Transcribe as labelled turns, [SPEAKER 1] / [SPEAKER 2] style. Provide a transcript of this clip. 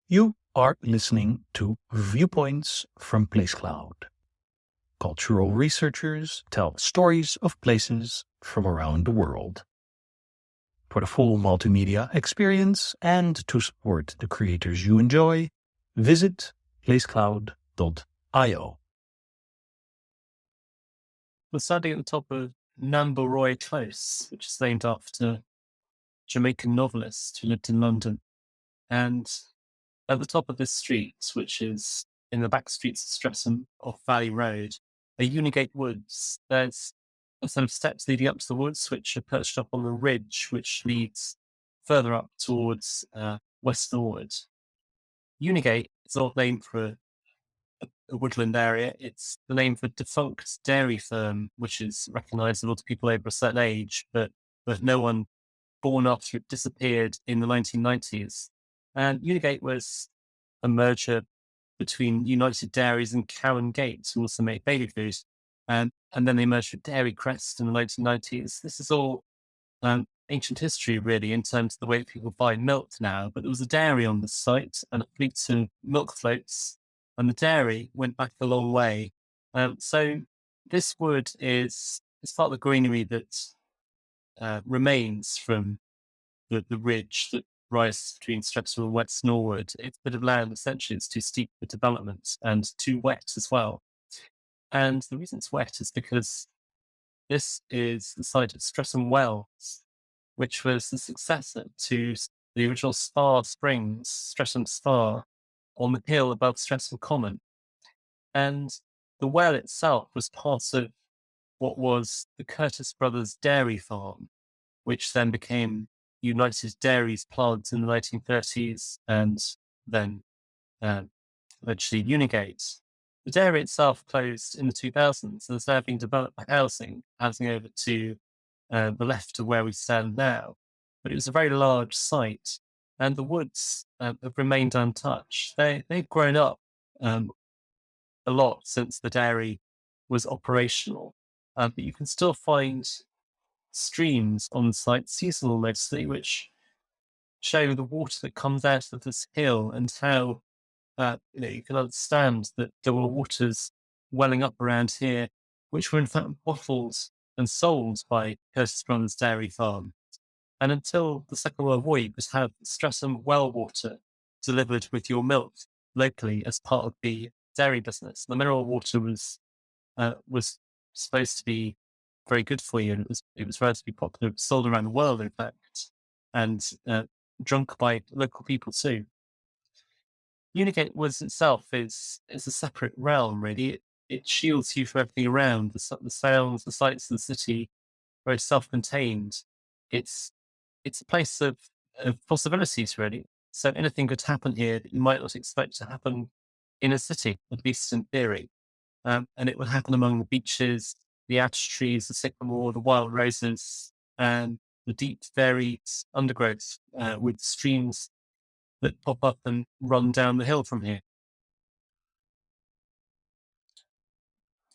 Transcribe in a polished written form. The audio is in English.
[SPEAKER 1] You are listening to Viewpoints from PlaceCloud. Cultural researchers tell stories of places from around the world. For the full multimedia experience and to support the creators you enjoy, visit placecloud.io.
[SPEAKER 2] We're standing at the top of Namburoy Close, which is named after Jamaican novelist who lived in London. And at the top of this street, which is in the back streets of Streatham off Valley Road, are Unigate Woods. There's a set of steps leading up to the woods, which are perched up on the ridge, which leads further up towards West Norwood. Unigate is an old name for a woodland area. It's the name for a defunct dairy firm, which is recognisable to people over a certain age, but no one born after it disappeared in the 1990s. And Unigate was a merger between United Dairies and Cow and Gate, who also make baby food. And then they merged with Dairy Crest in the 1990s. This is all ancient history, really, in terms of the way people buy milk now. But there was a dairy on the site and a fleet of milk floats, and the dairy went back a long way. So this wood is part of the greenery that remains from the ridge that rises between Streatham and West Norwood. It's a bit of land, essentially, it's too steep for development and too wet as well. And the reason it's wet is because this is the site of Streatham Wells, which was the successor to the original Spa Springs, Streatham Spa, on the hill above Streatham Common. And the well itself was part of what was the Curtis Brothers Dairy Farm, which then became United Dairies plant in the 1930s and then eventually Unigate. The dairy itself closed in the 2000s and is now being developed by housing over to the left of where we stand now. But it was a very large site, and the woods have remained untouched. They've grown up a lot since the dairy was operational, but you can still find streams on the site, seasonal mostly, which show the water that comes out of this hill and how you can understand that there were waters welling up around here, which were in fact bottled and sold by Curtis Brothers Dairy Farm. And until the Second World War, you could have Streatham well water delivered with your milk locally as part of the dairy business. The mineral water was supposed to be very good for you, and it was relatively popular. It was sold around the world, in fact, and drunk by local people too. Unigate Woods itself is a separate realm, really. It shields you from everything around, the sounds, the sights of the city, very self-contained. It's a place of possibilities, really. So anything could happen here that you might not expect to happen in a city, at least in theory. And it would happen among the beaches, the ash trees, the sycamore, the wild roses, and the deep, varied undergrowth with streams that pop up and run down the hill from here.